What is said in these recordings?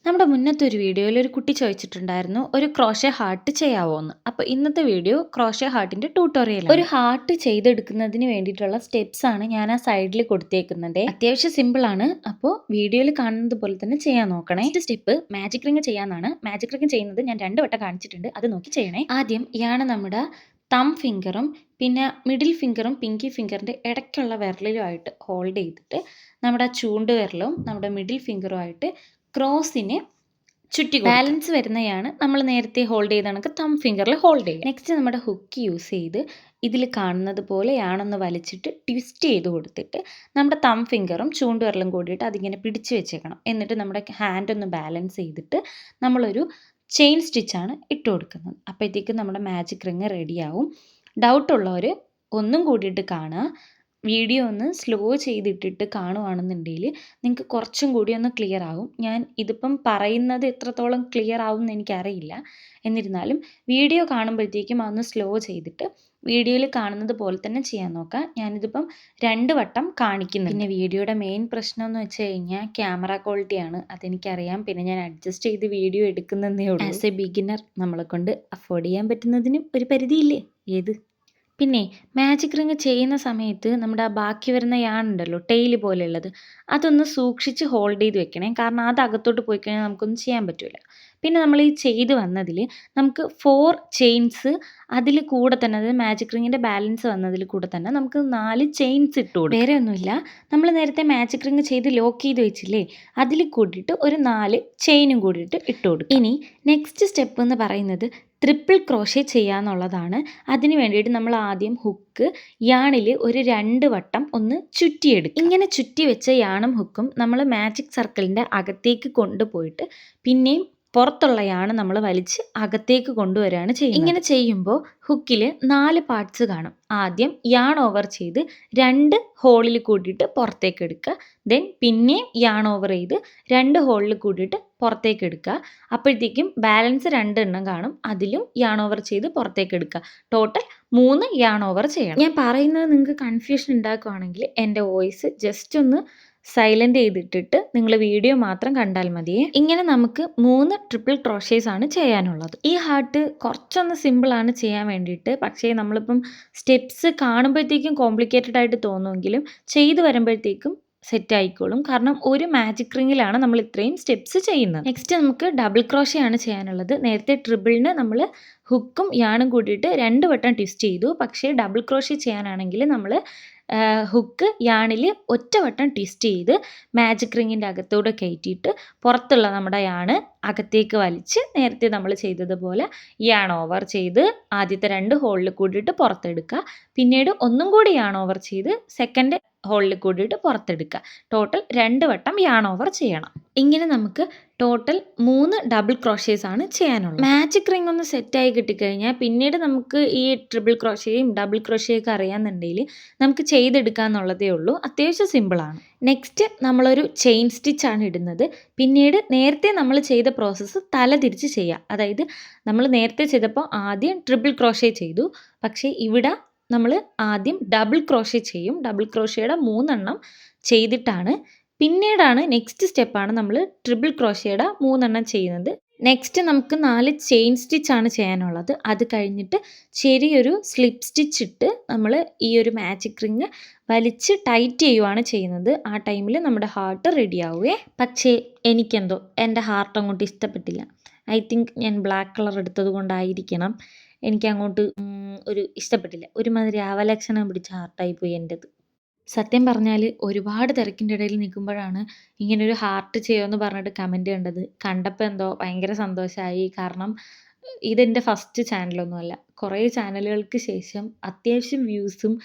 നമ്മുടെ മുന്നത്തെ ഒരു വീഡിയോയിൽ ഒരു കുട്ടി ചോദിച്ചിട്ടുണ്ടായിരുന്നു ഒരു ക്രോഷേ ഹാർട്ട് ചെയ്യാവോ എന്ന്. അപ്പോൾ ഇന്നത്തെ വീഡിയോ ക്രോഷേ ഹാർട്ടിന്റെ ട്യൂട്ടോറിയൽ. ഒരു ഹാർട്ട് ചെയ്തെടുക്കുന്നതിന് വേണ്ടിയിട്ടുള്ള സ്റ്റെപ്സ് ആണ് ഞാൻ ആ സൈഡിൽ കൊടുത്തേക്കുന്നത്. അത്യാവശ്യം സിമ്പിൾ ആണ്. അപ്പോൾ വീഡിയോയിൽ കാണുന്നത് പോലെ തന്നെ ചെയ്യാൻ നോക്കണേ. ഫസ്റ്റ് സ്റ്റെപ്പ് മാജിക് റിംഗ് ചെയ്യാനാണ്. മാജിക് റിംഗ് ചെയ്യുന്നത് ഞാൻ 2 വട്ടം കാണിച്ചിട്ടുണ്ട്, അത് നോക്കി ചെയ്യണേ. ആദ്യം ഇയാണ് നമ്മുടെ തം ഫിംഗറും പിന്നെ മിഡിൽ ഫിംഗറും പിങ്കി ഫിംഗറിന്റെ ഇടയ്ക്കുള്ള വിരലിലുമായിട്ട് ഹോൾഡ് ചെയ്തിട്ട് നമ്മുടെ ചൂണ്ട് വിരലും നമ്മുടെ മിഡിൽ ഫിംഗറുമായിട്ട് ക്രോസിന് ചുറ്റി ബാലൻസ് വരുന്നതാണ് നമ്മൾ നേരത്തെ ഹോൾഡ് ചെയ്ത കണക്ക് തം ഫിംഗറിൽ ഹോൾഡ് ചെയ്യുക. നെക്സ്റ്റ് നമ്മുടെ ഹുക്ക് യൂസ് ചെയ്ത് ഇതിൽ കാണുന്നത് പോലെയാണൊന്ന് വലിച്ചിട്ട് ട്വിസ്റ്റ് ചെയ്ത് കൊടുത്തിട്ട് നമ്മുടെ തം ഫിംഗറും ചൂണ്ടുവിരലും കൂടിയിട്ട് അതിങ്ങനെ പിടിച്ച് വെച്ചേക്കണം. എന്നിട്ട് നമ്മുടെ ഹാൻഡ് ഒന്ന് ബാലൻസ് ചെയ്തിട്ട് നമ്മളൊരു ചെയിൻ സ്റ്റിച്ചാണ് ഇട്ട് കൊടുക്കുന്നത്. അപ്പോഴത്തേക്കും നമ്മുടെ മാജിക് റിങ് റെഡിയാവും. ഡൗട്ടുള്ളവർ ഒന്നും കൂടിയിട്ട് കാണുക. വീഡിയോ ഒന്ന് സ്ലോ ചെയ്തിട്ടിട്ട് കാണുവാണെന്നുണ്ടെങ്കിൽ നിങ്ങൾക്ക് കുറച്ചും കൂടി ഒന്ന് ക്ലിയർ ആവും. ഞാൻ ഇതിപ്പം പറയുന്നത് എത്രത്തോളം ക്ലിയർ ആവും എന്ന് എനിക്കറിയില്ല. എന്നിരുന്നാലും വീഡിയോ കാണുമ്പോഴത്തേക്കും അതൊന്ന് സ്ലോ ചെയ്തിട്ട് വീഡിയോയിൽ കാണുന്നത് പോലെ തന്നെ ചെയ്യാൻ നോക്കാം. ഞാനിതിപ്പം 2 വട്ടം കാണിക്കുന്നു. പിന്നെ വീഡിയോയുടെ മെയിൻ പ്രശ്നം എന്ന് വെച്ച് കഴിഞ്ഞാൽ ക്യാമറ ക്വാളിറ്റിയാണ്. അതെനിക്കറിയാം. പിന്നെ ഞാൻ അഡ്ജസ്റ്റ് ചെയ്ത് വീഡിയോ എടുക്കുന്നതേ ഉള്ളൂ. ആസ് എ ബിഗിനർ നമ്മളെ കൊണ്ട് അഫോർഡ് ചെയ്യാൻ പറ്റുന്നതിനും ഒരു പരിധിയില്ലേ? ഏത് പിന്നെ മാജിക് റിങ് ചെയ്യുന്ന സമയത്ത് നമ്മുടെ ആ ബാക്കി വരുന്ന യാണുണ്ടല്ലോ, ടെയിൽ പോലെയുള്ളത്, അതൊന്ന് സൂക്ഷിച്ച് ഹോൾഡ് ചെയ്ത് വെക്കണേ. കാരണം അത് അകത്തോട്ട് പോയി കഴിഞ്ഞാൽ നമുക്കൊന്നും ചെയ്യാൻ പറ്റില്ല. പിന്നെ നമ്മൾ ഈ ചെയ്ത് വന്നതിൽ നമുക്ക് 4 ചെയിൻസ് അതിൽ കൂടെ തന്നെ, അതായത് മാജിക് റിങ്ങിൻ്റെ ബാലൻസ് വന്നതിൽ കൂടെ തന്നെ നമുക്ക് 4 ചെയിൻസ് ഇട്ട് കൊടുക്കും. വേറെ ഒന്നുമില്ല, നമ്മൾ നേരത്തെ മാജിക് റിങ് ചെയ്ത് ലോക്ക് ചെയ്ത് വെച്ചില്ലേ, അതിൽ കൂടിയിട്ട് ഒരു 4 ചെയിനും കൂടിയിട്ട് ഇട്ട് കൊടുക്കും. ഇനി നെക്സ്റ്റ് സ്റ്റെപ്പ് എന്ന് പറയുന്നത് ട്രിപ്പിൾ ക്രോഷേ ചെയ്യാന്നുള്ളതാണ്. അതിന് വേണ്ടിയിട്ട് നമ്മൾ ആദ്യം ഹുക്ക് യാണിൽ ഒരു 2 വട്ടം ഒന്ന് ചുറ്റിയെടുക്കും. ഇങ്ങനെ ചുറ്റി വെച്ച യാണും ഹുക്കും നമ്മൾ മാജിക് സർക്കിളിൻ്റെ അകത്തേക്ക് കൊണ്ടുപോയിട്ട് പിന്നെയും പുറത്തുള്ള യാണ് നമ്മൾ വലിച്ച് അകത്തേക്ക് കൊണ്ടുവരികയാണ് ചെയ്യുന്നത്. ഇങ്ങനെ ചെയ്യുമ്പോൾ ഹുക്കിൽ 4 പാർട്സ് കാണും. ആദ്യം യാൺ ഓവർ ചെയ്ത് 2 ഹോളിൽ കൂട്ടിയിട്ട് പുറത്തേക്ക് എടുക്കുക. ദെൻ പിന്നെയും യാൺ ഓവർ ചെയ്ത് 2 ഹോളിൽ കൂട്ടിയിട്ട് പുറത്തേക്ക് എടുക്കുക. അപ്പോഴത്തേക്കും ബാലൻസ് 2 എണ്ണം കാണും. അതിലും യാൺ ഓവർ ചെയ്ത് പുറത്തേക്ക് എടുക്കുക. ടോട്ടൽ 3 യാൺ ഓവർ ചെയ്യണം. ഞാൻ പറയുന്നത് നിങ്ങൾക്ക് കൺഫ്യൂഷൻ ഉണ്ടാക്കുകയാണെങ്കിൽ എൻ്റെ വോയിസ് ജസ്റ്റ് ഒന്ന് സൈലൻ്റ് ചെയ്തിട്ടിട്ട് നിങ്ങൾ വീഡിയോ മാത്രം കണ്ടാൽ മതിയേ. ഇങ്ങനെ നമുക്ക് 3 ട്രിപ്പിൾ ക്രോഷേസ് ആണ് ചെയ്യാനുള്ളത്. ഈ ഹാർട്ട് കുറച്ചൊന്ന് സിമ്പിളാണ് ചെയ്യാൻ വേണ്ടിയിട്ട്. പക്ഷേ നമ്മളിപ്പം സ്റ്റെപ്സ് കാണുമ്പോഴത്തേക്കും കോംപ്ലിക്കേറ്റഡ് ആയിട്ട് തോന്നുമെങ്കിലും ചെയ്ത് വരുമ്പോഴത്തേക്കും സെറ്റ് ആയിക്കോളും. കാരണം ഒരു മാജിക് റിങ്ങിലാണ് നമ്മൾ ഇത്രയും സ്റ്റെപ്സ് ചെയ്യുന്നത്. നെക്സ്റ്റ് നമുക്ക് ഡബിൾ ക്രോഷേ ആണ് ചെയ്യാനുള്ളത്. നേരത്തെ ട്രിപ്പിളിന് നമ്മൾ ഹുക്കും യാണും കൂട്ടിയിട്ട് 2 വട്ടം ട്വിസ്റ്റ് ചെയ്തു. പക്ഷേ ഡബിൾ ക്രോഷേ ചെയ്യാനാണെങ്കിൽ നമ്മൾ ഹുക്ക് യാണിൽ ഒറ്റ വട്ടം ട്വിസ്റ്റ് ചെയ്ത് മാജിക് റിങ്ങിൻ്റെ അകത്തൂടെ കയറ്റിയിട്ട് പുറത്തുള്ള നമ്മുടെ യാണ് അകത്തേക്ക് വലിച്ച് നേരത്തെ നമ്മൾ ചെയ്തതുപോലെ യാൺ ഓവർ ചെയ്ത് ആദ്യത്തെ 2 ഹോളിൽ കൂടിയിട്ട് പുറത്തെടുക്കുക. പിന്നീട് ഒന്നും കൂടി യാൺ ഓവർ ചെയ്ത് സെക്കൻഡ് ഹോളിൽ കൂടിയിട്ട് പുറത്തെടുക്കുക. ടോട്ടൽ 2 വട്ടം യാൺ ഓവർ ചെയ്യണം. ഇങ്ങനെ നമുക്ക് ടോട്ടൽ 3 ഡബിൾ ക്രോഷേസ് ആണ് ചെയ്യാനുള്ളത്. മാജിക് റിംഗ് ഒന്ന് സെറ്റായി കിട്ടിക്കഴിഞ്ഞാൽ പിന്നീട് നമുക്ക് ഈ ട്രിപ്പിൾ ക്രോഷയും ഡബിൾ ക്രോഷയൊക്കെ അറിയാമെന്നുണ്ടെങ്കിൽ നമുക്ക് ചെയ്തെടുക്കാമെന്നുള്ളതേ ഉള്ളൂ. അത്യാവശ്യം സിമ്പിളാണ്. നെക്സ്റ്റ് നമ്മളൊരു ചെയിൻ സ്റ്റിച്ചാണ് ഇടുന്നത്. പിന്നീട് നേരത്തെ നമ്മൾ ചെയ്ത പ്രോസസ്സ് തല തിരിച്ച് ചെയ്യുക. അതായത് നമ്മൾ നേരത്തെ ചെയ്തപ്പോൾ ആദ്യം ട്രിപ്പിൾ ക്രോഷേ ചെയ്തു. പക്ഷേ ഇവിടെ നമ്മൾ ആദ്യം ഡബിൾ ക്രോഷേ ചെയ്യും. ഡബിൾ ക്രോഷയുടെ 3 എണ്ണം ചെയ്തിട്ടാണ് പിന്നീടാണ് നെക്സ്റ്റ് സ്റ്റെപ്പാണ് നമ്മൾ ട്രിപ്പിൾ ക്രോഷയുടെ 3 എണ്ണം ചെയ്യുന്നത്. നെക്സ്റ്റ് നമുക്ക് 4 ചെയിൻ സ്റ്റിച്ചാണ് ചെയ്യാനുള്ളത്. അത് കഴിഞ്ഞിട്ട് ചെറിയൊരു സ്ലിപ്പ് സ്റ്റിച്ച് ഇട്ട് നമ്മൾ ഈ ഒരു മാജിക് റിങ് വലിച്ച് ടൈറ്റ് ചെയ്യുവാണ് ചെയ്യുന്നത്. ആ ടൈമിൽ നമ്മുടെ ഹാർട്ട് റെഡി ആവുകയെ. പക്ഷേ എനിക്കെന്തോ എൻ്റെ ഹാർട്ട് അങ്ങോട്ട് ഇഷ്ടപ്പെട്ടില്ല. ഐ തിങ്ക് ഞാൻ ബ്ലാക്ക് കളർ എടുത്തത് കൊണ്ടായിരിക്കണം എനിക്കങ്ങോട്ട് ഒരു ഇഷ്ടപ്പെട്ടില്ല. ഒരുമാതിരി അവലക്ഷണം പിടിച്ച ഹാർട്ടായിപ്പോയി എൻ്റെത്. സത്യം പറഞ്ഞാൽ ഒരുപാട് തിരക്കിൻ്റെ ഇടയിൽ നിൽക്കുമ്പോഴാണ് ഇങ്ങനൊരു ഹാർട്ട് ചെയ്യുമെന്ന് പറഞ്ഞിട്ട് കമൻറ്റ് കണ്ടത്. കണ്ടപ്പോൾ എന്തോ ഭയങ്കര സന്തോഷമായി. കാരണം ഇതെൻ്റെ ഫസ്റ്റ് ചാനലൊന്നുമല്ല. കുറേ ചാനലുകൾക്ക് ശേഷം അത്യാവശ്യം വ്യൂസും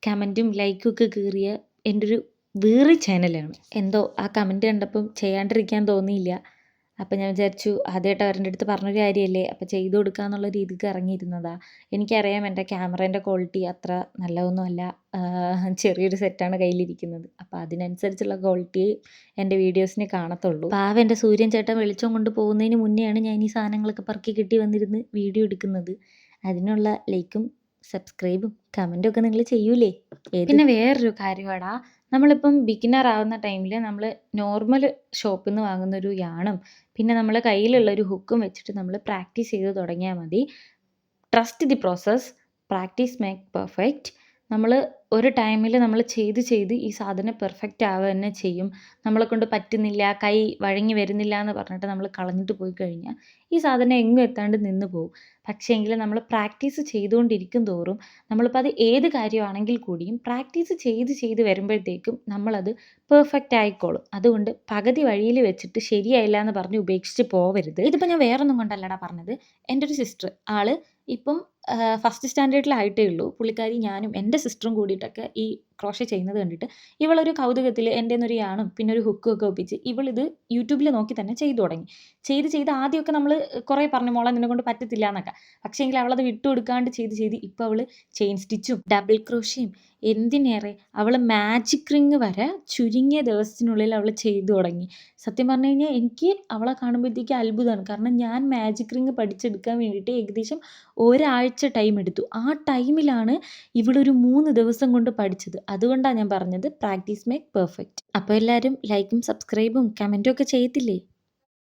കമൻറ്റും ലൈക്കും ഒക്കെ കയറിയ എൻ്റെ ഒരു വേറെ ചാനലാണ്. എന്തോ ആ കമൻറ്റ് കണ്ടപ്പം ചെയ്യാണ്ടിരിക്കാൻ തോന്നിയില്ല. അപ്പം ഞാൻ വിചാരിച്ചു ആദ്യമായിട്ട് അവരുടെ അടുത്ത് പറഞ്ഞൊരു കാര്യമല്ലേ, അപ്പോൾ ചെയ്തു കൊടുക്കുക എന്നുള്ള രീതിക്ക് ഇറങ്ങിയിരുന്നതാണ്. എനിക്കറിയാം എൻ്റെ ക്യാമറേൻ്റെ ക്വാളിറ്റി അത്ര നല്ലതൊന്നുമല്ല. ചെറിയൊരു സെറ്റാണ് കയ്യിലിരിക്കുന്നത്. അപ്പോൾ അതിനനുസരിച്ചുള്ള ക്വാളിറ്റി എൻ്റെ വീഡിയോസിന് കാണത്തുള്ളൂ. പാവം എൻ്റെ സൂര്യൻ ചേട്ടൻ വെളിച്ചം കൊണ്ട് പോകുന്നതിന് മുന്നെയാണ് ഞാൻ ഈ സാധനങ്ങളൊക്കെ പറക്കി കിട്ടി വന്നിരുന്ന് വീഡിയോ എടുക്കുന്നത്. അതിനുള്ള ലൈക്കും സബ്സ്ക്രൈബും കമൻറ്റും ഒക്കെ നിങ്ങൾ ചെയ്യൂലേ? പിന്നെ വേറൊരു കാര്യമാടാ, നമ്മളിപ്പം ബിഗിനർ ആവുന്ന ടൈമിൽ നമ്മൾ നോർമൽ ഷോപ്പിൽ നിന്ന് വാങ്ങുന്ന ഒരു യാണും പിന്നെ നമ്മളെ കയ്യിലുള്ള ഒരു ഹുക്കും വെച്ചിട്ട് നമ്മൾ പ്രാക്ടീസ് ചെയ്ത് തുടങ്ങിയാൽ മതി. Trust the process, practice make perfect. നമ്മൾ ഒരു ടൈമിൽ നമ്മൾ ചെയ്ത് ഈ സാധനം പെർഫെക്റ്റ് ആവുക തന്നെ ചെയ്യും. നമ്മളെക്കൊണ്ട് പറ്റുന്നില്ല, കൈ വഴങ്ങി വരുന്നില്ല എന്ന് പറഞ്ഞിട്ട് നമ്മൾ കളഞ്ഞിട്ട് പോയി കഴിഞ്ഞാൽ ഈ സാധനം എങ്ങും എത്താണ്ട് നിന്ന് പോകും. പക്ഷേങ്കിൽ നമ്മൾ പ്രാക്ടീസ് ചെയ്തുകൊണ്ടിരിക്കും തോറും നമ്മളിപ്പോൾ അത് ഏത് കാര്യമാണെങ്കിൽ കൂടിയും പ്രാക്ടീസ് ചെയ്ത് വരുമ്പോഴത്തേക്കും നമ്മളത് പെർഫെക്റ്റ് ആയിക്കോളും. അതുകൊണ്ട് പകുതി വഴിയിൽ വെച്ചിട്ട് ശരിയായില്ല എന്ന് പറഞ്ഞ് ഉപേക്ഷിച്ച് പോവരുത്. ഇതിപ്പോൾ ഞാൻ വേറൊന്നും കൊണ്ടല്ലടാ പറഞ്ഞത്. എൻ്റെ ഒരു സിസ്റ്റർ, ആള് ഇപ്പം ഫസ്റ്റ് സ്റ്റാൻഡേർഡിലായിട്ടേ ഉള്ളൂ. പുള്ളിക്കാരി ഞാനും എൻ്റെ സിസ്റ്ററും കൂടിയിട്ടൊക്കെ ഈ ക്രോഷേ ചെയ്യുന്നത് കണ്ടിട്ട് ഇവളൊരു കൗതുകത്തിൽ എൻ്റെ ഒരു യാണും പിന്നെ ഒരു ഹുക്കും ഒക്കെ ഒപ്പിച്ച് ഇവളിത് യൂട്യൂബിൽ നോക്കി തന്നെ ചെയ്തു തുടങ്ങി. ചെയ്ത് ആദ്യമൊക്കെ നമ്മൾ കുറേ പറഞ്ഞു മോളെ നിന്നെ കൊണ്ട് പറ്റത്തില്ല എന്നൊക്കെ. പക്ഷേങ്കിൽ അവളത് വിട്ടു കൊടുക്കാണ്ട് ചെയ്ത് ഇപ്പോൾ അവൾ ചെയിൻ സ്റ്റിച്ചും ഡബിൾ ക്രോഷയും എന്തിനേറെ അവൾ മാജിക് റിങ് വരെ ചുരുങ്ങിയ ദിവസത്തിനുള്ളിൽ അവൾ ചെയ്തു തുടങ്ങി. സത്യം പറഞ്ഞു കഴിഞ്ഞാൽ എനിക്ക് അവളെ കാണുമ്പോഴത്തേക്ക് അത്ഭുതമാണ്. കാരണം ഞാൻ മാജിക് റിങ് പഠിച്ചെടുക്കാൻ വേണ്ടിയിട്ട് ഏകദേശം ഒരാഴ്ച ടൈം എടുത്തു. ആ ടൈമിലാണ് ഇവളൊരു 3 ദിവസം കൊണ്ട് പഠിച്ചത്. അതുകൊണ്ടാണ് ഞാൻ പറഞ്ഞത് പ്രാക്ടീസ് മേക്ക് പെർഫെക്റ്റ്. അപ്പോൾ എല്ലാവരും ലൈക്കും സബ്സ്ക്രൈബും കമൻറ്റും ഒക്കെ ചെയ്യത്തില്ലേ?